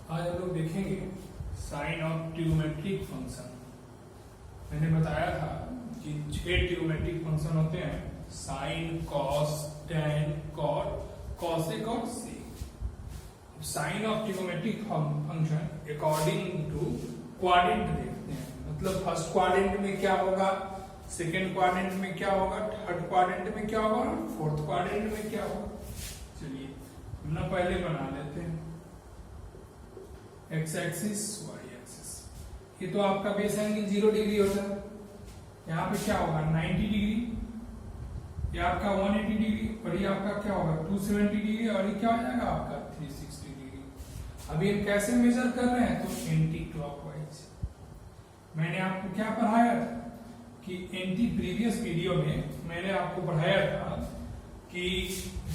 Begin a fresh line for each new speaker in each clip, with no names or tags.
आज हम लोग देखेंगे साइन ऑफ ट्रिग्नोमेट्रिक फंक्शन। मैंने बताया था कि 6 ट्रिग्नोमेट्रिक फंक्शन होते हैं, sine, cos, tan, cot, cosec और sec. Sine of trigonometric function according to quadrant देखते हैं, मतलब फर्स्ट क्वाड्रेंट में क्या होगा, सेकेंड क्वाड्रेंट में क्या होगा, थर्ड क्वाड्रेंट में क्या होगा, फोर्थ क्वाड्रेंट में क्या होगा। चलिए हम ना पहले बना लेते हैं एक्स एक्सिस वाई एक्सिस। ये तो आपका बेस एंगल 0 डिग्री होता है, यहाँ पे क्या होगा 90 डिग्री, ये आपका 180 डिग्री और ये आपका क्या होगा 270 डिग्री और ये क्या हो जाएगा आपका 360 डिग्री। अभी हम कैसे मेजर कर रहे हैं, तो एंटी क्लॉकवाइज। मैंने आपको क्या पढ़ाया था कि प्रीवियस वीडियो में मैंने आपको पढ़ाया था कि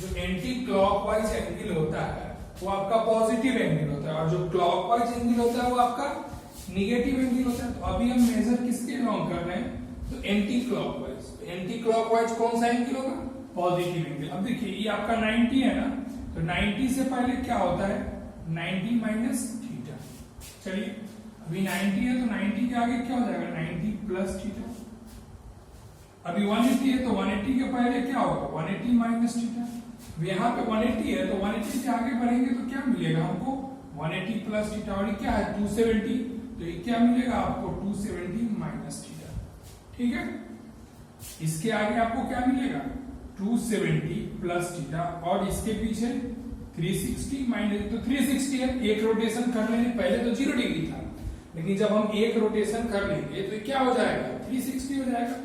जो एंटी क्लॉकवाइज एंगल होता है वो आपका पॉजिटिव एंगल होता है और जो क्लॉकवाइज एंगल होता है वो आपका निगेटिव एंगल होता है। तो अभी हम मेजर किसके लॉन्ग कर रहे हैं, तो एंटी क्लॉकवाइज। एंटी क्लॉकवाइज कौन सा एंगल होगा, पॉजिटिव एंगल। अब देखिए ये आपका 90 है ना, तो 90 से पहले क्या होता है 90 माइनस थीटा। चलिए अभी 90 है तो 90 के आगे क्या हो जाएगा 90 प्लस थीटा। अभी 180 है तो 180 के पहले क्या होगा 180 माइनस थीटा। यहाँ पे 180 है तो 180 से आगे बढ़ेंगे तो क्या मिलेगा हमको 180 प्लस थीटा, और ये क्या है 270, तो ये क्या मिलेगा आपको 270 माइनस थीटा। ठीक है, इसके आगे आपको क्या मिलेगा 270 प्लस थीटा और इसके पीछे 360 माइनस, तो 360 है, एक रोटेशन कर लेंगे। पहले तो 0 डिग्री था, लेकिन जब हम एक रोटेशन कर लेंगे तो क्या हो जाएगा 360 हो जाएगा।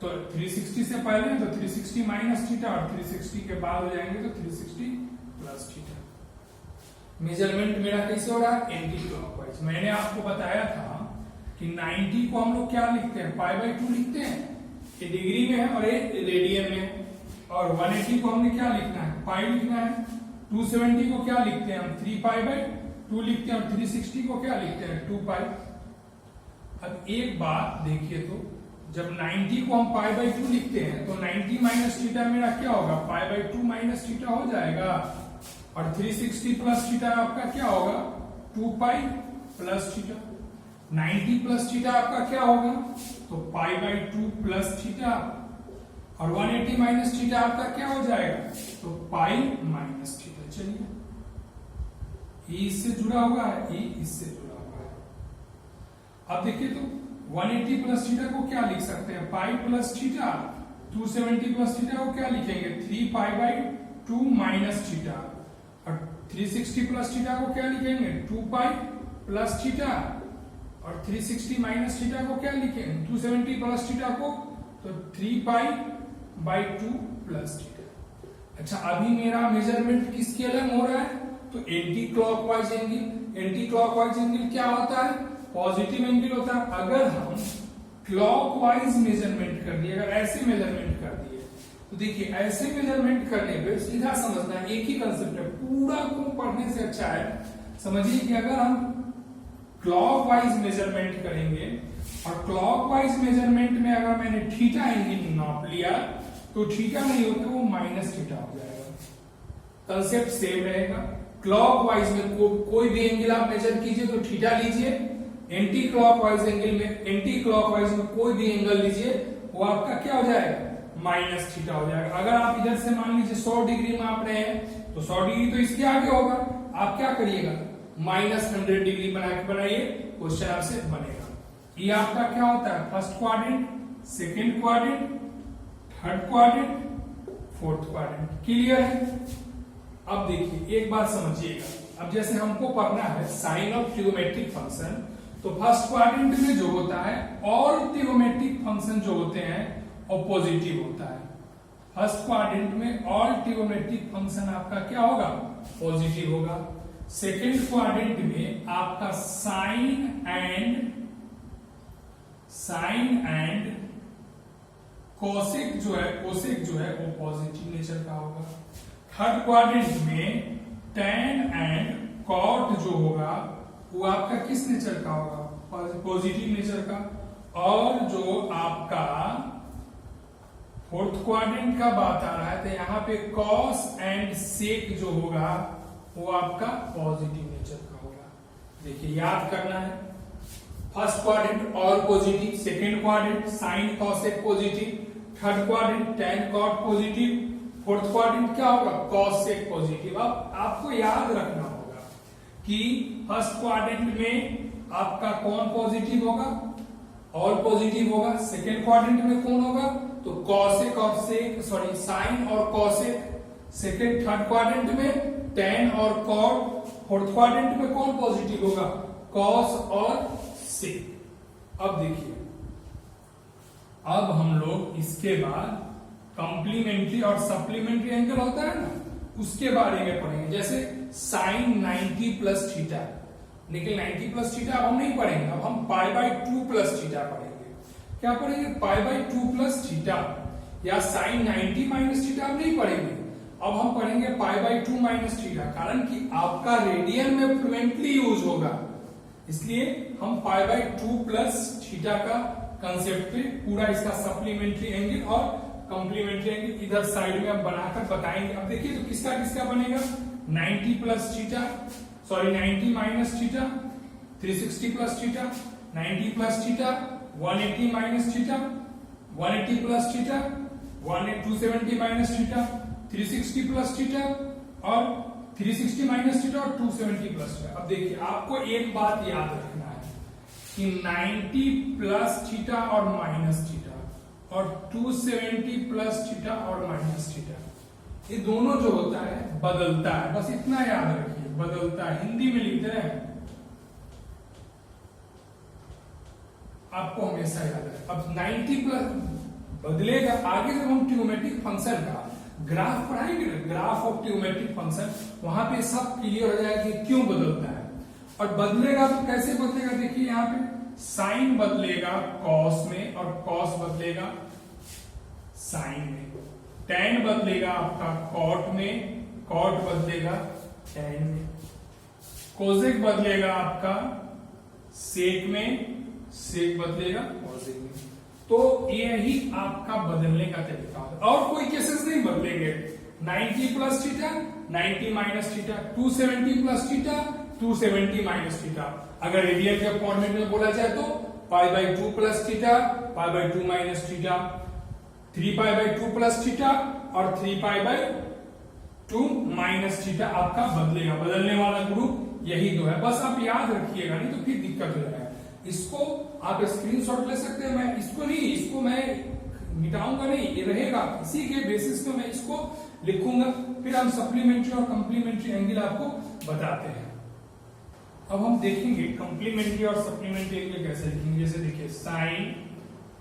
तो 360 से पहले तो 360 माइनस थीटा और 360 के बाद हो जाएंगे तो 360 प्लस थीटा। मेजरमेंट मेरा कैसे हो रहा है एंटी क्लॉकवाइज। मैंने आपको बताया था कि 90 को हम लोग क्या लिखते हैं π/2 लिखते हैं, ये डिग्री में है और ये रेडियन में है। और 180 को हमने क्या लिखना है पाई लिखना है। 270 को क्या लिखते हैं हम 3π/2 लिखते हैं और 360 को क्या लिखते हैं 2π। अब एक बात देखिए, तो जब 90 को हम π/2 लिखते हैं तो 90 माइनस थीटा मेरा क्या होगा π/2 माइनस थीटा हो जाएगा, और 360 प्लस थीटा आपका क्या होगा 2π प्लस थीटा। 90 प्लस थीटा आपका क्या होगा तो π/2 प्लस थीटा, और 180 माइनस थीटा आपका क्या हो जाएगा तो पाई माइनस थीटा। चलिए ये इससे जुड़ा हुआ है, ये इससे जुड़ा हुआ है। अब देखिए तो 180 प्लस थीटा को क्या लिख सकते हैं पाई प्लस थीटा, 270 प्लस थीटा को क्या लिखेंगे 3π/2 माइनस थीटा, और 360 प्लस थीटा को क्या लिखेंगे 2π प्लस थीटा, और 360 माइनस थीटा को क्या लिखेंगे 270 प्लस थीटा को तो 3π/2 प्लस थीटा। अच्छा अभी मेरा मेजरमेंट किसके अलग हो रहा है, तो anti clockwise angle. Anti clockwise angle क्या होता है पॉजिटिव एंगल होता है। अगर हम क्लॉकवाइज मेजरमेंट कर दिए, अगर ऐसे मेजरमेंट कर दिए, तो देखिए ऐसे मेजरमेंट करने पे सीधा समझना है, एक ही कंसेप्ट है, पूरा को पढ़ने से अच्छा है समझिए कि अगर हम क्लॉकवाइज मेजरमेंट करेंगे और क्लॉकवाइज मेजरमेंट में अगर मैंने थीटा एंगल नाप लिया तो थीटा नहीं होता वो माइनस थीटा हो जाएगा। कंसेप्ट सेम रहेगा। क्लॉकवाइज में कोई भी एंगल आप मेजर कीजिए तो थीटा लीजिए, एंटी क्लॉकवाइज एंगल में एंटी क्लॉकवाइज में कोई भी एंगल लीजिए वो आपका क्या हो जाएगा माइनस थीटा हो जाएगा। अगर आप इधर से मान लीजिए 100 डिग्री माप रहे हैं तो 100 डिग्री तो इसके आगे होगा, आप क्या करिएगा -100 डिग्री बनाइए, क्वेश्चन आपसे बनेगा। ये आपका क्या होता है first quadrant, second quadrant, third quadrant, fourth quadrant. Clear है। अब देखिए एक बात समझिएगा, अब जैसे हमको पढ़ना है साइन ऑफ ट्रिग्नोमेट्रिक फंक्शन, तो फर्स्ट क्वाड्रेंट में जो होता है और ट्रिग्नोमेट्रिक फंक्शन जो होते हैं वो पॉजिटिव होता है। फर्स्ट क्वाड्रेंट में ऑल ट्रिग्नोमेट्रिक फंक्शन आपका क्या होगा पॉजिटिव होगा। सेकेंड क्वाड्रेंट में आपका साइन एंड कोसेक जो है वो पॉजिटिव नेचर का होगा। थर्ड क्वाड्रेंट में टेन एंड कॉट जो होगा वो आपका किस नेचर का होगा पॉजिटिव नेचर का। और जो आपका फोर्थ क्वाड्रेंट का बात आ रहा है तो यहाँ पे कॉस एंड सेक जो होगा वो आपका पॉजिटिव नेचर का होगा। देखिए याद करना है, first quadrant all positive, second quadrant sine cosec positive, third quadrant tan cot positive, fourth quadrant क्या होगा कॉसेक पॉजिटिव। अब आपको याद रखना होगा कि फर्स्ट क्वाड्रेंट में आपका कौन पॉजिटिव होगा, ऑल पॉजिटिव होगा। सेकेंड क्वाड्रेंट में कौन होगा तो कॉसेक और सेक सॉरी साइन और कॉसेक। सेकेंड थर्ड क्वाड्रेंट में टैन और कॉट। फोर्थ क्वाड्रेंट में कौन पॉजिटिव होगा कॉस और सेक। अब देखिए, अब हम लोग इसके बाद कंप्लीमेंट्री और सप्लीमेंट्री एंगल होता है ना, उसके बारे में पढ़ेंगे। जैसे साइन 90 प्लस थीटा, लेकिन 90 प्लस थीटा अब हम नहीं पढ़ेंगे, अब हम पाई बाई 2 प्लस थीटा पढ़ेंगे। क्या पढ़ेंगे पाई बाई 2 प्लस थीटा, या साइन 90 माइनस थीटा हम नहीं पढ़ेंगे, अब हम पढ़ेंगे पाई बाई 2 माइनस थीटा। कारण कि आपका रेडियन में फ्लुएंटली यूज होगा, इसलिए हम पाई बाई 2 प्लस थीटा का कंसेप्ट पे पूरा इसका सप्लीमेंट्री एंगल और कंप्लीमेंट्री एंगल इधर साइड में हम बनाकर बताएंगे। अब देखिए तो किसका किसका बनेगा 90 plus theta sorry 90 minus theta, 360 plus theta, 90 plus theta, 180 minus theta, 180 plus theta, 270 minus theta, 360 plus theta और 360 माइनस थीटा और 270 प्लस थीटा। अब देखिए आपको एक बात याद रखना है कि 90 प्लस थीटा और माइनस थीटा और 270 प्लस थीटा और माइनस थीटा, ये दोनों जो होता है बदलता है, बस इतना याद रखिए बदलता है। हिंदी में लिखते हैं आपको हमेशा याद है। अब 90 प्लस बदलेगा, आगे जब हम ट्रिग्नोमेट्रिक फंक्शन का ग्राफ पढ़ाएंगे ना, ग्राफ ऑफ ट्रिग्नोमेट्रिक फंक्शन, वहां पे सब क्लियर हो जाएगा कि क्यों बदलता है। और बदलेगा तो कैसे बदलेगा, देखिए यहाँ पे साइन बदलेगा कॉस में और कॉस बदलेगा साइन में, टैन बदलेगा आपका कॉट में, कॉट बदलेगा टैन में, कोसेक बदलेगा आपका सेक में, सेक बदलेगा कोसेक में। तो यही आपका बदलने का तरीका होगा, और कोई केसेस नहीं बदलेंगे। 90 plus theta 90 minus theta, 270 plus theta 270 minus theta. अगर रेडियन के फॉर्मेट में बोला जाए तो पाई by 2 plus theta, pi by 2 minus theta, 3 pi by 2 plus theta और 3 पाई बाई 2 माइनस थीटा आपका बदलेगा। बदलने वाला ग्रुप यही दो है, बस आप याद रखिएगा, नहीं तो फिर दिक्कत हो जाएगा। इसको आप स्क्रीनशॉट ले सकते हैं, मैं इसको नहीं, इसको मैं मिटाऊंगा नहीं, ये रहेगा, इसी के बेसिस पे मैं इसको लिखूंगा, फिर हम सप्लीमेंट्री और कंप्लीमेंट्री एंगल आपको बताते हैं। अब हम देखेंगे कंप्लीमेंट्री और सप्लीमेंट्री एंगल कैसे लिखेंगे। जैसे देखिए sine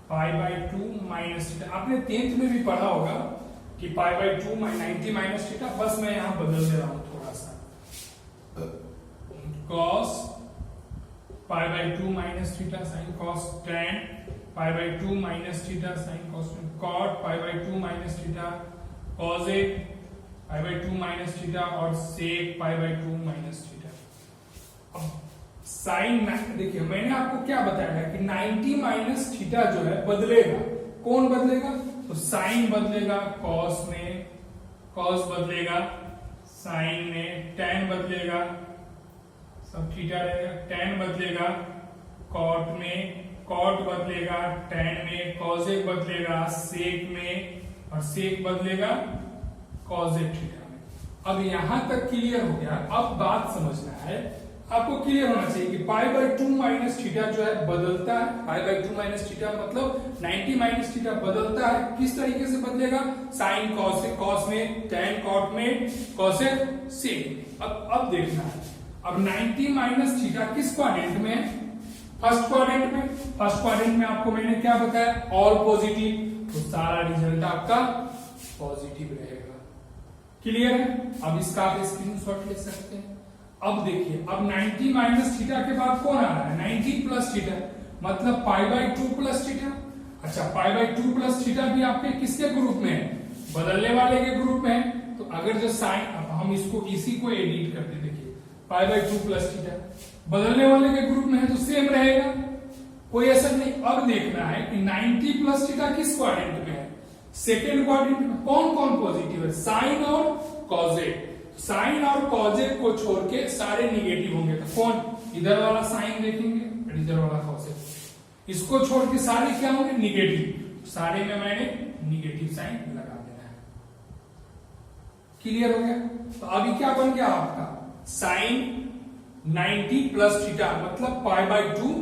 pi by 2 minus theta, आपने 10th में भी पढ़ा होगा कि पाई बाई 2 90 माइनस थीटा, बस मैं यहां बदल दे रहा हूं थोड़ा सा, cos pi by 2 minus theta sine cos tan pi by 2 minus theta sine cos cot pi by 2 minus theta cosec pi by 2 minus theta और sec pi by 2 minus theta. अब साइन देखिए मैंने आपको क्या बताया कि 90 माइनस थीटा जो है बदलेगा, कौन बदलेगा तो साइन बदलेगा कॉस में, कॉस बदलेगा साइन में, टैन बदलेगा सब थीटा रहेगा, टैन बदलेगा कॉट में, कॉट बदलेगा टैन में, कॉसेक बदलेगा सेक में और सेक बदलेगा कॉसेक थीटा में। अब यहां तक क्लियर हो गया। अब बात समझना है, आपको क्लियर होना चाहिए कि पाई बाई 2 माइनस थीटा जो है बदलता है। पाई बाई 2 माइनस थीटा मतलब 90 माइनस थीटा बदलता है। किस तरीके से बदलेगा, साइन कॉसेक कॉस में, टैन कॉट में, कॉसेक सेक। अब देखना है, अब 90 माइनस थीटा किस क्वाड्रेंट में है, फर्स्ट क्वाड्रेंट में। फर्स्ट क्वाड्रेंट में आपको मैंने क्या बताया ऑल पॉजिटिव, तो सारा रिजल्ट आपका पॉजिटिव रहेगा। क्लियर है। अब इसका आप स्क्रीनशॉट ले सकते हैं। अब देखिए, अब 90 माइनस थीटा के बाद कौन आ रहा है 90 प्लस थीटा, मतलब पाई बाई 2 प्लस थीटा। अच्छा, पाई बाई 2 प्लस थीटा भी आपके किसके ग्रुप में है, बदलने वाले के ग्रुप में है। तो अगर जो साइन, अब हम इसको इसी को एडिट करते, देखिए पाई बाई 2 प्लस थीटा बदलने वाले के ग्रुप में है तो सेम रहेगा, कोई असर नहीं। अब देखना है कि 90 प्लस थीटा किस क्वाड्रेंट में है, सेकेंड क्वाड्रेंट में। कौन कौन पॉजिटिव है, साइन और कॉसेक। साइन और कॉजेक को छोड़ के सारे निगेटिव होंगे। तो कौन, इधर वाला साइन देखेंगे और इधर वाला कॉजेक, इसको छोड़ के सारे क्या होंगे, निगेटिव। सारे में मैंने निगेटिव साइन लगा देना है। क्लियर हो गया। तो अभी क्या बन गया आपका, साइन 90 प्लस थीटा मतलब पाई बाई 2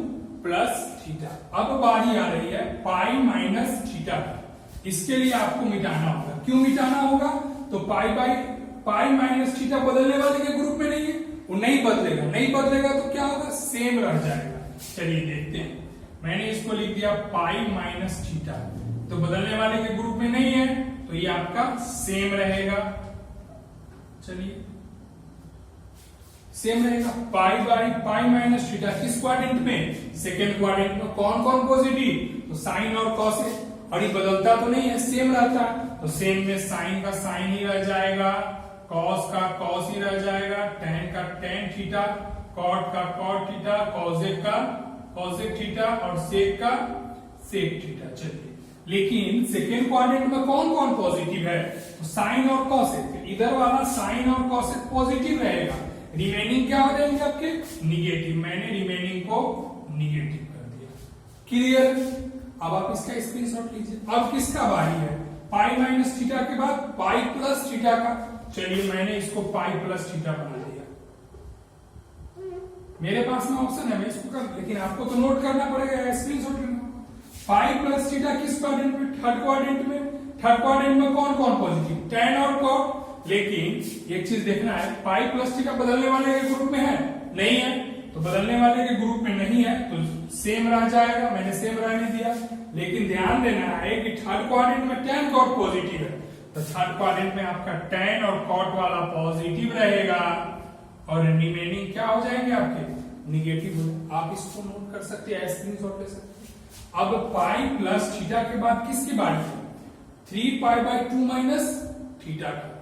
प्लस थीटा। अब बारी आ रही है पाई माइनस थीटा। इसके लिए आपको मिटाना होगा। क्यों मिटाना होगा, तो पाई माइनस थीटा बदलने वाले के ग्रुप में नहीं है, वो नहीं बदलेगा। नहीं बदलेगा तो क्या होगा, सेम रह जाएगा। चलिए देखते हैं, मैंने इसको लिख दिया पाई माइनस थीटा, तो बदलने वाले के ग्रुप में नहीं है, तो ये आपका सेम रहेगा। चलिए सेम रहेगा। पाई माइनस थीटा किस क्वाड्रेंट में, सेकेंड क्वाड्रेंट में। कौन कौन पॉजिटिव, तो साइन और कॉस है, और ये बदलता तो नहीं है, सेम रहता है। तो सेम में साइन का साइन ही रह जाएगा, कॉस का कॉस ही रह जाएगा, टेन का टेन थीटा, कॉट का कॉट थीटा, कॉसेक का कॉसेक थीटा और सेक का सेक थीटा। चलिए, लेकिन सेकेंड क्वाड्रेंट में कौन कौन पॉजिटिव है, तो साइन और कॉसेक। इधर वाला साइन और कॉसेक पॉजिटिव रहेगा, रिमेनिंग क्या हो जाएंगे आपके, निगेटिव। मैंने रिमेनिंग को निगेटिव कर दिया। क्लियर। अब आप इसका स्क्रीनशॉट लीजिए। अब किसका बारी है, पाई माइनस थीटा के बाद पाई प्लस थीटा का। चलिए मैंने इसको पाई प्लस थीटा बना दिया। मेरे पास में ऑप्शन है, मैं इसको कर, लेकिन आपको तो नोट करना पड़ेगा, स्क्रीनशॉट लेना। पाई प्लस थीटा किस क्वाड्रेंट में, थर्ड क्वाड्रेंट में। थर्ड क्वाड्रेंट में कौन कौन पॉजिटिव, टेन और कॉट। लेकिन एक चीज देखना है, पाई प्लस थीटा बदलने वाले के ग्रुप में है, नहीं है, तो बदलने वाले के ग्रुप में नहीं है तो सेम रह जाएगा। मैंने सेम रहने दिया। लेकिन ध्यान देना है कि थर्ड क्वाड्रेंट में टेन कॉट पॉजिटिव है, तो थर्ड क्वाड्रेंट में आपका टेन और कॉट वाला पॉजिटिव रहेगा और रिमेनिंग क्या हो जाएंगे आपके, निगेटिव हो। आप इसको नोट कर सकते हैं, स्क्रीनशॉट ले सकते हैं। अब पाई प्लस थीटा के बाद किसकी बारी है, 3 पाई बाई 2 माइनस थीटा का।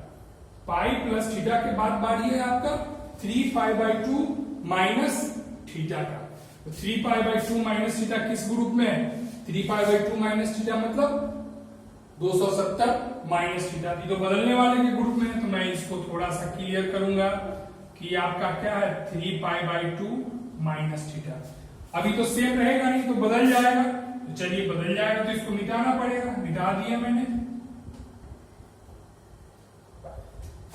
पाई प्लस थीटा के बाद बारी है आपका 3 पाई बाई 2 माइनस थीटा का। तो 3 पाई बाई 2 माइनस थीटा किस ग्रुप में है, 3 पाई बाई 2 माइनस थीटा मतलब 270 माइनस थीटा। तो बदलने वाले के ग्रुप में है, तो मैं इसको थोड़ा सा क्लियर करूंगा कि आपका क्या है, 3 पाई बाई 2 माइनस थीटा। अभी तो सेम रहेगा नहीं, तो बदल जाएगा। तो चलिए बदल जाएगा तो इसको मिटाना पड़ेगा, मिटा दिया मैंने।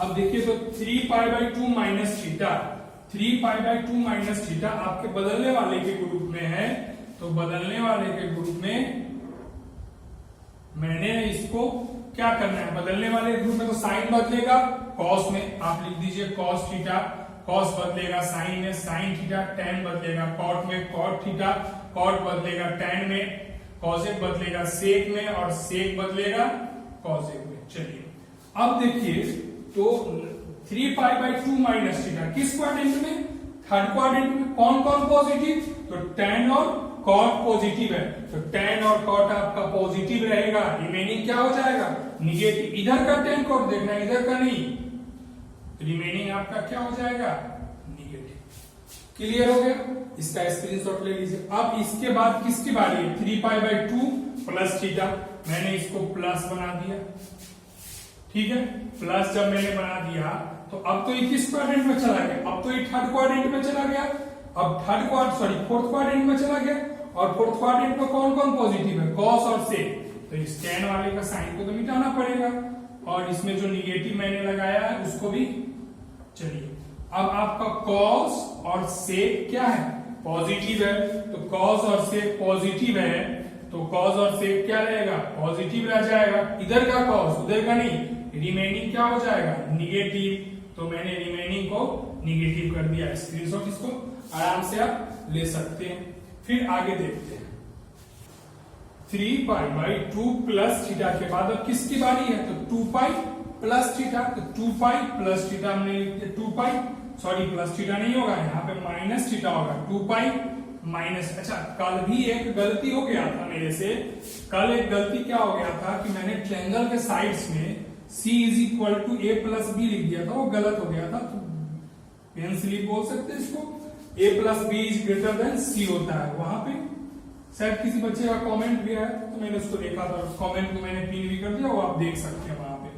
अब देखिए, तो 3 पाई by 2 minus theta, 3 pi by 2 minus theta आपके बदलने वाले के ग्रुप में है, तो बदलने वाले के ग्रुप में मैंने इसको क्या करना है, बदलने वाले ग्रुप में तो साइन बदलेगा, कॉस में आप लिख दीजिए कॉस थीटा, कॉस बदलेगा साइन में, साइन थीटा, टेन बदलेगा कॉट में, कॉट थीटा, कॉट बदलेगा टेन में, कॉसेक बदलेगा सेक में और सेक बदलेगा कॉसेक में। चलिए अब देखिए, तो 3 पाई बाई 2 माइनस थीटा किस क्वाड्रेंट में, थर्ड क्वाड्रेंट में। कौन कौन पॉजिटिव, तो टेन और कॉट पॉजिटिव है, तो टेन और कॉट आपका पॉजिटिव रहेगा, रिमेनिंग क्या हो जाएगा, निगेटिव। इधर का टेन कॉट देखना, इधर का नहीं, रिमेनिंग आपका क्या हो जाएगा, निगेटिव। क्लियर हो गया। इसका स्क्रीनशॉट ले लीजिए। अब इसके बाद किसकी बारी है, 3 पाई बाई 2 प्लस थीटा। मैंने इसको प्लस बना दिया, ठीक है। प्लस जब मैंने बना दिया तो अब तो ये किस क्वाड्रेंट में चला गया, अब तो ये थर्ड क्वाड्रेंट में चला गया। अब फोर्थ क्वाड्रेंट में चला गया, और फोर्थ क्वाड्रेंट में कौन कौन पॉजिटिव है, कॉस और सेक। तो इस टेन वाले का साइन को तो मिटाना पड़ेगा, और इसमें जो निगेटिव मैंने लगाया है उसको भी। चलिए अब आपका कॉस और सेक क्या है, पॉजिटिव है, तो कॉस और सेक पॉजिटिव है, तो कॉस और सेक क्या रहेगा, पॉजिटिव रह जाएगा। इधर का कॉस उधर का नहीं, रिमेनिंग क्या हो जाएगा, निगेटिव। तो मैंने रिमेनिंग को निगेटिव कर दिया। स्क्रीनशॉट इसको आराम से आप ले सकते हैं। फिर आगे देखते हैं, 3 पाई बाई 2 प्लस थीटा के बाद अब किसकी बारी है, तो 2 पाई प्लस थीटा। तो 2 पाई प्लस थीटा हमने लिख दिया, 2 पाई, सॉरी प्लस थीटा नहीं होगा, यहाँ पे माइनस थीटा होगा, 2 पाई माइनस। अच्छा, कल भी एक गलती हो गया था मेरे से। कल एक गलती क्या हो गया था कि मैंने ट्रायंगल के साइड्स में C is equal to a plus b लिख दिया था, वो गलत हो गया था। तो पेन स्लिप बोल सकते हैं इसको, a plus b is greater than C होता है। वहां पे शायद किसी बच्चे का कमेंट भी आया, तो मैंने उसको देखा था, कमेंट को मैंने पिन भी कर दिया, वो आप देख सकते हैं वहां पे।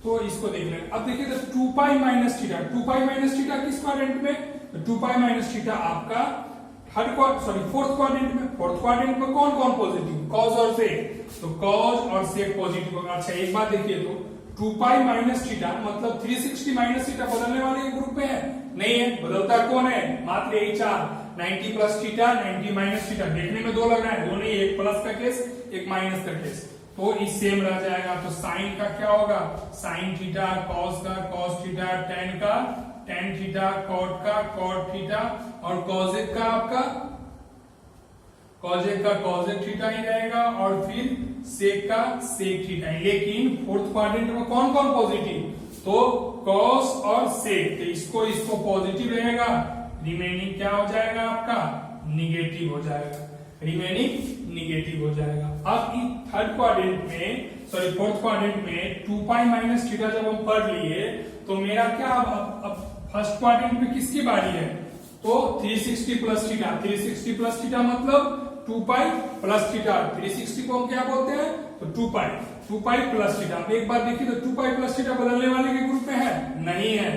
तो इसको देख लेंगे। अब देखिए तो 2 पाई माइनस थीटा, 2 पाई माइनस थीटा किस क्वाड्रेंट में, तो 2 पाई माइनस थीटा आपका फोर्थ क्वाड्रेंट में। फोर्थ क्वाड्रेंट में कौन कौन पॉजिटिव, कॉस और सेक, तो कॉस और सेक पॉजिटिव होगा। अच्छा एक बात देखिए तो 2 पाई माइनस थीटा मतलब 360 माइनस थीटा बदलने वाले ग्रुप में है, नहीं है, बदलता कौन है, मात्र यही 4, 90 प्लस थीटा 90 माइनस थीटा, देखने में दो लग रहा है, दो नहीं, एक प्लस का केस एक माइनस का केस, तो इस सेम रह जाएगा। तो साइन का क्या होगा, साइन थीटा, कॉस का कॉस थीटा, टेन का टेन थीटा, कॉट का कॉट थीटा, और कॉजेक का आपका कॉजेक का कॉजेक थीटा ही रहेगा, और फिर सेक का सेक थीटा। लेकिन फोर्थ क्वाड्रेंट में कौन कौन पॉजिटिव, तो कॉस और सेक, तो इसको पॉजिटिव रहेगा, रिमेनिंग क्या हो जाएगा आपका, निगेटिव हो जाएगा, रिमेनिंग निगेटिव हो जाएगा। अब थर्ड क्वाड्रेंट में सॉरी फोर्थ क्वाड्रेंट में 2 पाई माइनस थीटा जब हम पढ़ लिए, तो मेरा क्या अब फर्स्ट क्वाड्रेंट में किसकी बारी है, तो 360 प्लस थीटा, 360 प्लस थीटा मतलब 2 पाई प्लस थीटा, 360 को हम क्या बोलते हैं, तो 2 पाई प्लस थीटा। एक बार देखिए तो 2 पाई प्लस थीटा बदलने वाले के ग्रुप में है, नहीं है,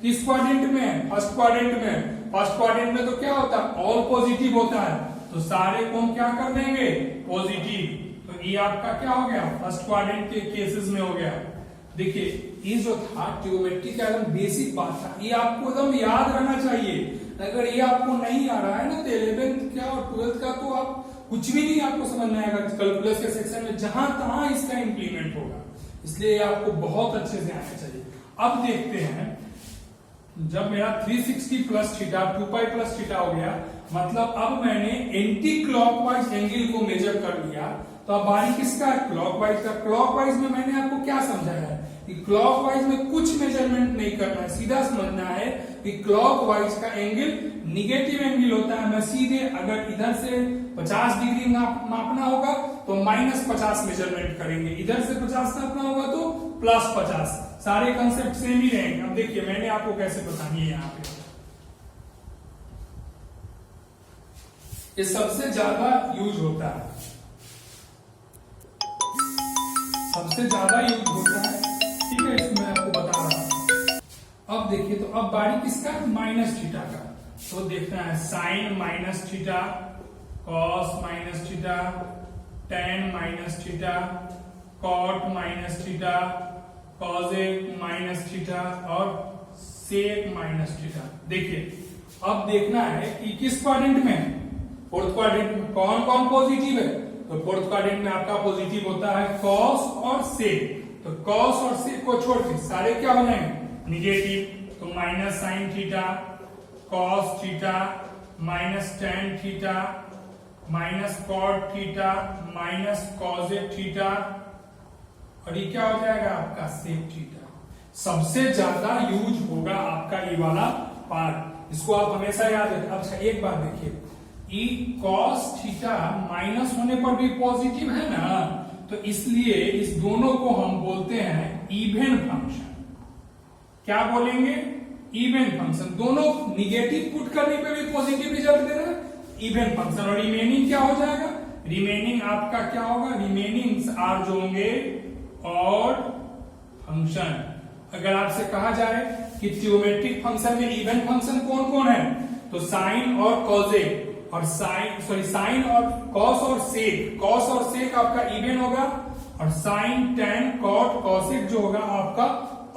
किस क्वाड्रेंट में, फर्स्ट क्वाड्रेंट में। फर्स्ट क्वाड्रेंट में तो क्या होता है, ऑल पॉजिटिव होता है, तो सारे को हम क्या कर देंगे, पॉजिटिव। तो ये आपका क्या हो गया, फर्स्ट क्वाड्रेंट के केसेस में हो गया। देखिए ये जो था ट्रिग्नोमेट्री का एकदम बेसिक बात था, ये आपको एकदम याद रहना चाहिए। अगर ये आपको नहीं आ रहा है ना, तो 11th क्या और 12th का तो आप कुछ भी नहीं आपको समझ में आएगा कैलकुलस के सेक्शन में, जहां तहां इसका इंप्लीमेंट होगा, इसलिए आपको बहुत अच्छे से आना चाहिए। अब देखते हैं, जब मेरा 360 प्लस थीटा 2 पाई प्लस थीटा हो गया, मतलब अब मैंने एंटी क्लॉकवाइज एंगल को मेजर कर लिया, तो अब बारी किसका है, क्लॉकवाइज का। क्लॉकवाइज में मैंने आपको क्या समझाया है कि क्लॉकवाइज में कुछ मेजरमेंट नहीं करना है, सीधा समझना है कि क्लॉकवाइज का एंगल निगेटिव एंगल होता है। मैं सीधे अगर इधर से 50 डिग्री मापना होगा तो -50 मेजरमेंट करेंगे, इधर से 50 नापना होगा तो +50, सारे कंसेप्ट सेम ही रहेंगे। अब देखिए मैंने आपको कैसे बतानी है, यहाँ पे ये सबसे ज्यादा यूज होता है, सबसे ज्यादा यूज होता है, ठीक है, इसको मैं आपको बता रहा हूं। अब देखिए तो अब बारी किसका, माइनस थीटा का, तो देखना है sine minus theta, cos minus theta, tan minus theta, cot minus theta, cosec minus theta, और सेक माइनस थीटा। देखिए अब देखना है कि किस क्वाड्रेंट में, फोर्थ क्वाड्रेंट में कौन कौन पॉजिटिव है, तो फोर्थ क्वाड्रेंट में आपका पॉजिटिव होता है कॉस और सेक, तो कॉस और सेक को छोड़ के सारे क्या बनाएंगे, निगेटिव, तो minus sine theta, cos theta, minus tan theta, minus cot theta, minus cosec theta, और ये क्या हो जाएगा आपका सेक थीटा। सबसे ज्यादा यूज होगा आपका ये वाला पार्ट, इसको आप हमेशा याद रखें। अच्छा एक बात देखिए, ई कॉस थीटा माइनस होने पर भी पॉजिटिव है ना, तो इसलिए इस दोनों को हम बोलते हैं इवन फंक्शन। क्या बोलेंगे, इवन फंक्शन। दोनों निगेटिव पुट करने पे भी पॉजिटिव रिजल्ट दे रहा है, इवन फंक्शन। और रिमेनिंग क्या हो जाएगा, रिमेनिंग आपका क्या होगा, रिमेनिंग आर जो होंगे ऑड फंक्शन। अगर आपसे कहा जाए कि ट्रिग्नोमेट्रिक फंक्शन में इवन फंक्शन कौन कौन है, तो साइन और कॉजेक, और साइन और कॉस और सेक, कॉस और सेक आपका इवन होगा, और साइन टेन कॉट कॉसेक जो होगा आपका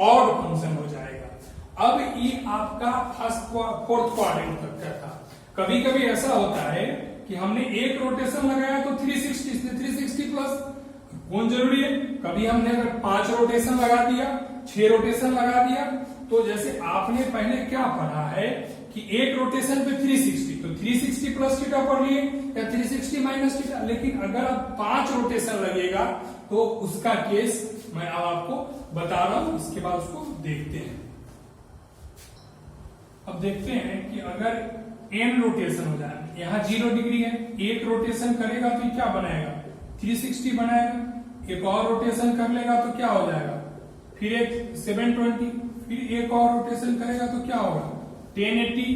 ऑड फंक्शन हो जाएगा। अब ये आपका फोर्थ क्वाड्रेंट तक का था। कभी कभी ऐसा होता है कि हमने एक रोटेशन लगाया तो 360 प्लस कौन जरूरी है, कभी हमने अगर 5 रोटेशन लगा दिया, 6 रोटेशन लगा दिया, तो जैसे आपने पहले क्या पढ़ा है कि एक रोटेशन पे 360, तो 360 प्लस थीटा पढ़ लिए या 360 माइनस थीटा। लेकिन अगर अब 5 रोटेशन लगेगा तो उसका केस मैं अब आपको बता रहा हूं, इसके बाद उसको देखते हैं। अब देखते हैं कि अगर n रोटेशन हो जाए, यहां 0 डिग्री है, एक रोटेशन करेगा तो क्या बनाएगा, 360 बनाएगा, एक और रोटेशन कर लेगा तो क्या हो जाएगा, फिर एक 720, फिर एक और रोटेशन करेगा तो क्या होगा 1080।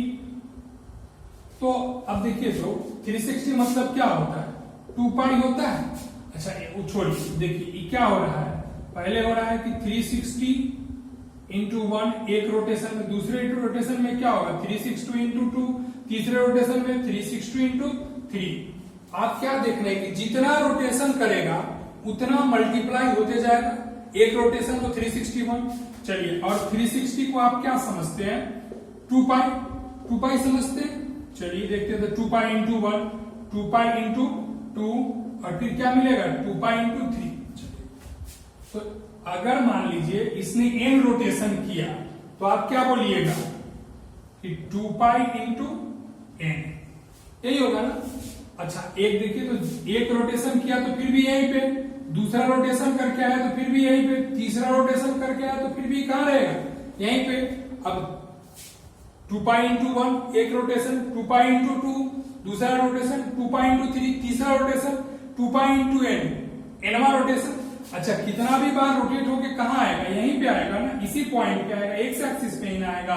तो अब देखिए तो 360 मतलब क्या होता है, 2 पाई होता है। अच्छा छोड़िए, देखिए ये क्या हो रहा है, पहले हो रहा है कि 360 इंटू 1 एक रोटेशन में, दूसरे रोटेशन में क्या होगा 360 इंटू 2, तीसरे रोटेशन में 360 इंटू 3। आप क्या देख रहे हैं कि जितना रोटेशन करेगा उतना मल्टीप्लाई होते जाएगा। एक रोटेशन तो 361, चलिए, और 360 को आप क्या समझते हैं 2 पाई समझते हैं। चलिए देखते हैं, तो 2 पाई इंटू 1, 2 पाई इंटू 2, और फिर क्या मिलेगा 2 पाई इंटू 3। तो अगर मान लीजिए इसने n रोटेशन किया तो आप क्या बोलिएगा कि 2 पाई इंटू n, यही होगा ना। अच्छा एक देखिए, तो एक रोटेशन किया तो फिर भी यहीं पे, दूसरा रोटेशन करके आया तो फिर भी यहीं पे, तीसरा रोटेशन करके आया तो फिर भी कहां रहेगा यहीं पे। अब 2 पाई इंटू 1 एक रोटेशन, 2 पाई इंटू 2 दूसरा रोटेशन, 2 पाई इंटू 3 तीसरा रोटेशन, 2 पाई इंटू n nवां रोटेशन। अच्छा कितना भी बार रोटेट होके कहां आएगा, यहीं पे आएगा ना, इसी पॉइंट पे आएगा, एक्स एक्सिस पे ही आएगा।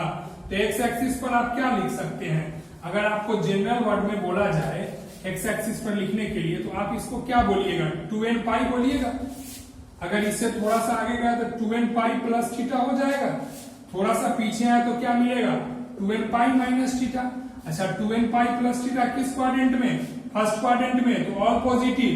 तो एक्स एक्सिस पर आप क्या लिख सकते हैं, अगर आपको जनरल वर्ड में बोला जाए एक्स एक्सिस पर लिखने के लिए, तो आप इसको क्या बोलिएगा 2n पाई बोलिएगा। अगर इससे थोड़ा सा आगे गया तो 2n पाई प्लस थीटा हो जाएगा, थोड़ा सा पीछे आया तो क्या मिलेगा 2n पाई माइनस थीटा। अच्छा 2n पाई प्लस थीटा किस क्वाड्रेंट में, फर्स्ट क्वाड्रेंट में, तो ऑल पॉजिटिव,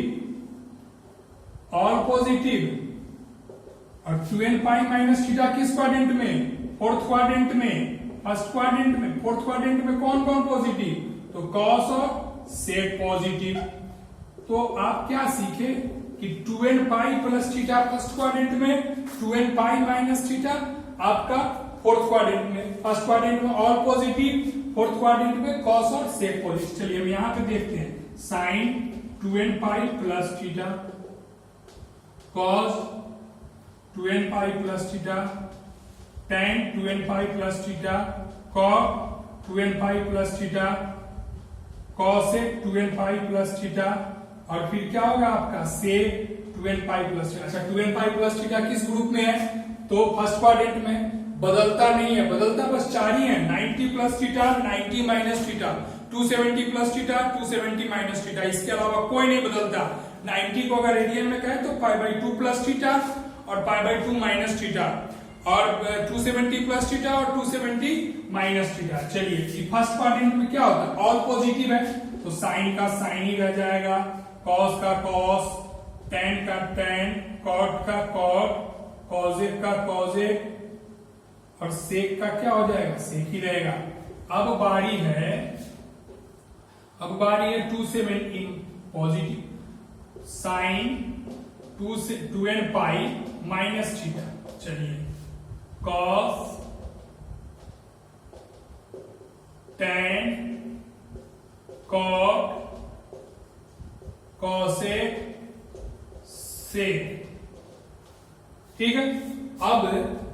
और 2n पाई माइनस थीटा किस क्वाड्रेंट में, फोर्थ क्वाड्रेंट में, फर्स्ट क्वाड्रेंट में, फोर्थ क्वाड्रेंट में कौन कौन पॉजिटिव, तो कॉस और सेक पॉजिटिव। तो आप क्या सीखे कि 2n pi plus theta first quadrant में, 2n पाई माइनस थीटा आपका फोर्थ क्वाड्रेंट में, फर्स्ट क्वाड्रेंट में ऑल पॉजिटिव, फोर्थ क्वाड्रेंट में कॉस और सेक पॉजिटिव। चलिए हम यहां पे देखते हैं, sine 2n pi plus theta, cos 2n pi plus theta, tan 2n pi plus theta, cot 2n pi plus theta, cosec 2n pi plus theta, और फिर क्या होगा आपका sec 2n pi plus theta. अच्छा 2n पाई प्लस थीटा किस group में है, तो फर्स्ट क्वाड्रेंट में, बदलता नहीं है, बदलता बस 4 ही है, 90 plus theta, 90 minus theta, 270 plus theta, 270 minus theta, इसके अलावा कोई नहीं बदलता। 90 को अगर रेडियन में कहें तो π/2 प्लस थीटा और π/2 माइनस थीटा, और 270 प्लस थीटा और 270 माइनस थीटा। चलिए फर्स्ट क्वाड्रेंट में क्या होता है, ऑल पॉजिटिव है तो साइन का साइन ही रह जाएगा, कॉस का कॉस, tan का tan, कॉट का कॉट, कॉजेक का कॉजेक, और सेक का क्या हो जाएगा सेक ही रहेगा। अब बारी है 270 positive, sine 2n pi minus theta. चलिए cos, tan, cot, cosec, sec, ठीक है। अब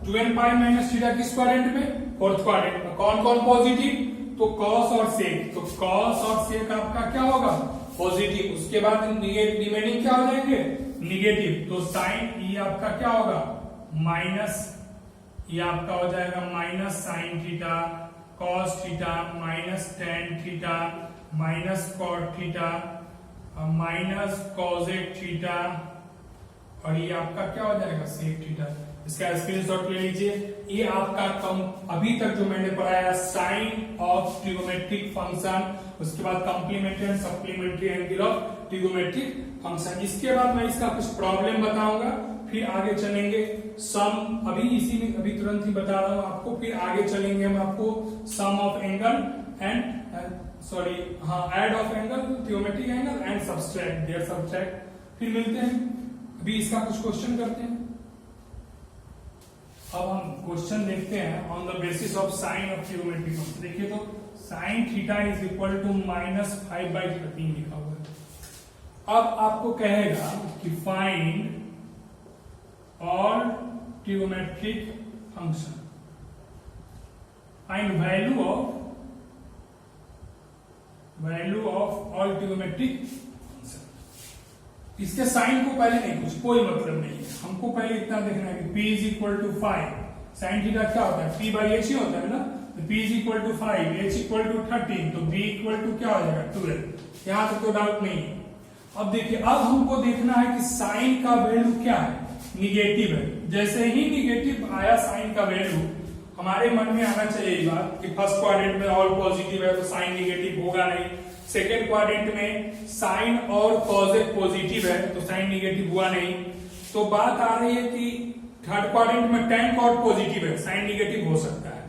2n पाई माइनस थीटा किस क्वाड्रेंट में, फोर्थ क्वाड्रेंट में, कौन कौन पॉजिटिव, तो कॉस और सेक, तो कॉस और सेक आपका क्या होगा पॉजिटिव, उसके बाद रिमेनिंग क्या हो जाएंगे निगेटिव, तो साइन ये आपका क्या होगा माइनस, ये आपका हो जाएगा minus sine theta, cos theta, minus tan theta, minus cot theta, minus cosec theta, और ये आपका क्या हो जाएगा सेक थीटा। इसका स्क्रीनशॉट ले लीजिए। ये आपका अभी तक जो मैंने पढ़ाया साइन ऑफ ट्रिगोमेट्रिक फंक्शन, उसके बाद complementary and supplementary angle of trigonometric function. इसके बाद मैं इसका कुछ प्रॉब्लम बताऊंगा, फिर आगे चलेंगे सम, अभी तुरंत ही बता रहा हूं आपको, फिर आगे चलेंगे हम आपको sum of angle and add of angle, trigonometric angle and subtract their subtract. फिर मिलते हैं, अभी इसका कुछ क्वेश्चन करते हैं। अब हम क्वेश्चन देखते हैं on the basis of sign of trigonometric function. देखिए तो sine theta is equal to -5/13 लिखा हुआ है। अब आपको कहेगा कि find all trigonometric function, find value of all trigonometric function. इसके साइन को पहले नहीं, कुछ कोई मतलब नहीं है, हमको पहले इतना देखना है कि p is equal to 5, sine theta क्या होता है p/h ही होता है ना, तो p is equal to 5, h equal to 13, तो b इक्वल टू क्या हो जाएगा 12। यहां तक तो डाउट नहीं है। अब देखिए, अब हमको देखना है कि साइन का वैल्यू क्या है, निगेटिव है। जैसे ही निगेटिव आया साइन का वैल्यू, हमारे मन में आना चाहिए ये बात कि फर्स्ट क्वाड्रेंट में ऑल पॉजिटिव है तो साइन निगेटिव होगा नहीं, सेकेंड क्वाड्रेंट में साइन और कॉज पॉजिटिव है तो साइन निगेटिव हुआ नहीं। तो बात आ रही है कि थर्ड क्वाड्रेंट में tan कॉट पॉजिटिव है, साइन निगेटिव हो सकता है।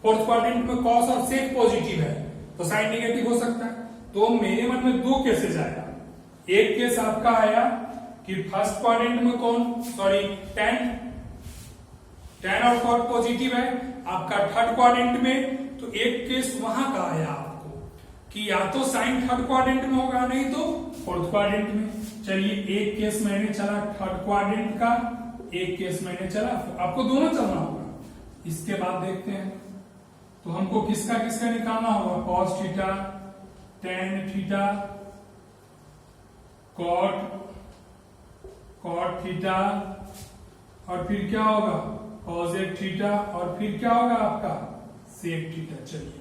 फोर्थ क्वाड्रेंट में कॉस और सेक पॉजिटिव है तो साइन निगेटिव हो सकता है। तो मेरे मन में दो केसेस आया। एक केस आपका आया कि फर्स्ट क्वाड्रेंट में tan और कॉट पॉजिटिव है आपका थर्ड क्वाड्रेंट में, तो एक केस वहां का आया आपको कि या तो साइन थर्ड क्वाड्रेंट में होगा नहीं तो फोर्थ क्वाड्रेंट में। चलिए एक केस मैंने चला थर्ड क्वाड्रेंट का, एक केस मैंने चला, आपको दोनों चलना होगा। इसके बाद देखते हैं तो हमको किसका किसका निकालना होगा, cos theta, tan theta, cot theta, और फिर क्या होगा कॉसेक थीटा, और फिर क्या होगा आपका सेक थीटा। चलिए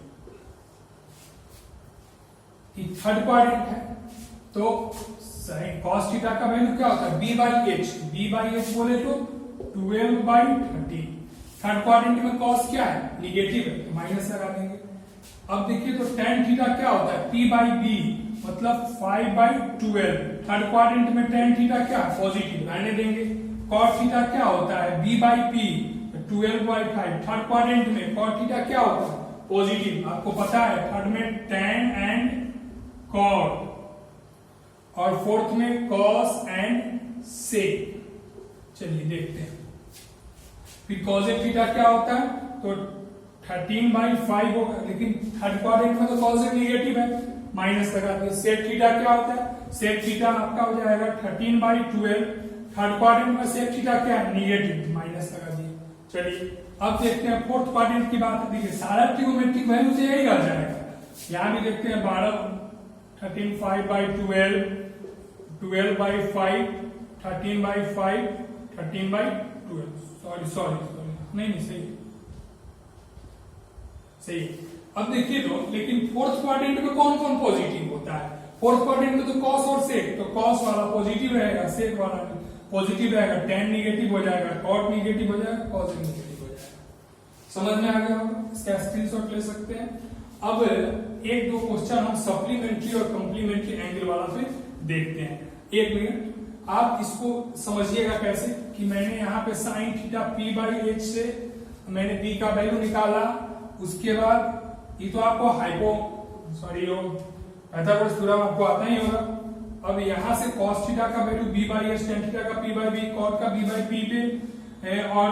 थर्ड क्वाड्रेंट है तो कॉस थीटा का वैल्यू क्या होता है b बाई एच बोले तो 12/30। थर्ड क्वाड्रेंट में कॉस क्या है निगेटिव है तो माइनस लगा देंगे। अब देखिए तो tan थीटा क्या होता है p/b मतलब 5/12। थर्ड क्वाड्रेंट में tan थीटा क्या है पॉजिटिव, रहने देंगे। cot थीटा क्या होता है b/p 12/5। थर्ड क्वाड्रेंट में cot थीटा क्या होता है पॉजिटिव, आपको पता है थर्ड में tan एंड cot और फोर्थ में cos एंड sec। चलिए देखते हैं फिर cosec थीटा क्या होता है तो 13/5 होगा, लेकिन थर्ड क्वाड्रेंट में तो cosec निगेटिव है माइनस लगा दिए। sec थीटा क्या होता है sec थीटा आपका हो जाएगा 13/12। थर्ड क्वाड्रेंट में sec थीटा क्या है निगेटिव, माइनस लगा दिए। चलिए अब देखते हैं फोर्थ क्वाड्रेंट की बात। देखिए सारा ट्रिगोमेट्रिक वैल्यू से यही आ जाएगा। यहां भी देखते हैं 13/5/12, 12/5, 13/5, 13/12। सॉरी नहीं सही। अब देखिए तो लेकिन फोर्थ क्वाड्रेंट में कौन कौन पॉजिटिव होता है, फोर्थ क्वाड्रेंट में तो कॉस और सेक, तो कॉस वाला पॉजिटिव रहेगा, सेक वाला पॉजिटिव रहेगा, tan निगेटिव हो जाएगा, cot निगेटिव हो जाएगा, cos निगेटिव हो जाएगा। समझ में आ गया होगा, इसका स्क्रीनशॉट ले सकते हैं। अब एक दो क्वेश्चन हम सप्लीमेंट्री और कॉम्प्लीमेंट्री एंगल वाला पे देखते हैं। एक मिनट आप इसको समझिएगा कैसे कि मैंने यहाँ पे साइन थीटा p/h से मैंने b का वैल्यू निकाला। उसके बाद ये तो आपको पाइथागोरस थ्योरम आपको आता ही होगा। अब यहां से cos थीटा का वैल्यू b/h, tan थीटा का p/b, cot का b/p पे और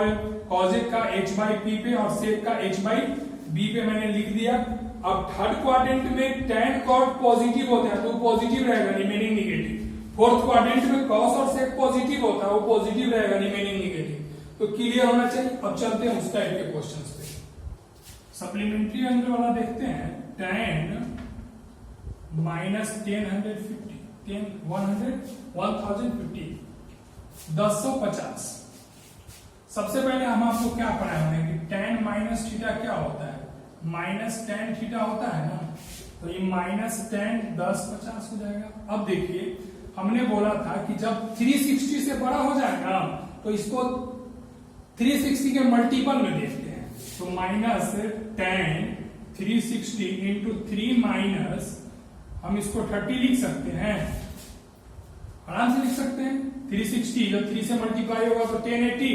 cosec का h/p पे और sec का h/b पे मैंने लिख दिया। अब थर्ड क्वाड्रेंट में tan cot पॉजिटिव होता है तो पॉजिटिव रहेगा, रिमेनिंग निगेटिव। फोर्थ क्वाड्रेंट में cos और sec पॉजिटिव होता है, वो पॉजिटिव रहेगा, रिमेनिंग निगेटिव। तो क्लियर होना चाहिए। अब चलते हैं उस टाइप के क्वेश्चंस पे। सप्लीमेंट्री एंगल वाला देखते हैं। tan -1050 1050। सबसे पहले हम आपको क्या पढ़ाए हुए कि tan माइनस थीटा क्या होता है माइनस tan थीटा होता है ना, तो ये माइनस tan 1050 हो जाएगा। अब देखिए हमने बोला था कि जब 360 से बड़ा हो जाएगा तो इसको 360 के मल्टीपल में देखते हैं। तो माइनस tan 360 इंटू 3 माइनस हम इसको 30 लिख सकते हैं, आराम से लिख सकते हैं। 360 जब 3 से मल्टीप्लाई होगा तो 1080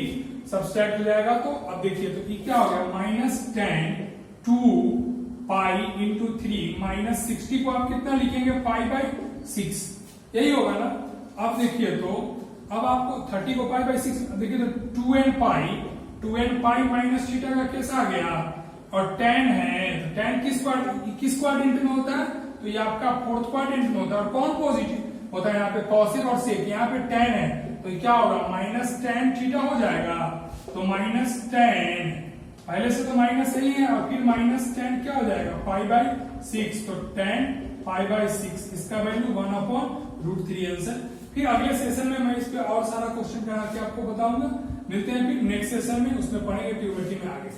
सब्सट्रैक्ट हो जाएगा। तो अब देखिए तो क्या हो गया माइनस tan 2 इंटू 3 माइनस 60 को आप कितना लिखेंगे 5/6, यही होगा ना। अब देखिए तो अब आपको 30 को 5/6 देखिए तो 2n पाई माइनस थीटा का कैसा आ गया, और tan है तो tan किस क्वाड्रेंट में होता है, तो ये आपका फोर्थ क्वाड्रेंट में होता है। और कौन पॉजिटिव होता है यहाँ पे cosec और sec, यहाँ पे tan है तो क्या होगा माइनस tan थीटा हो जाएगा। तो माइनस tan पहले से तो माइनस सही है और फिर माइनस tan क्या हो जाएगा 5/6, तो tan 5/6 इसका वैल्यू 1/√3 आंसर। फिर अगले सेशन में मैं इस पे और सारा क्वेश्चन बना के आपको बताऊंगा। मिलते हैं फिर नेक्स्ट सेशन में, उसमें पढ़ेंगे ट्यूबोमेट्री में आगे।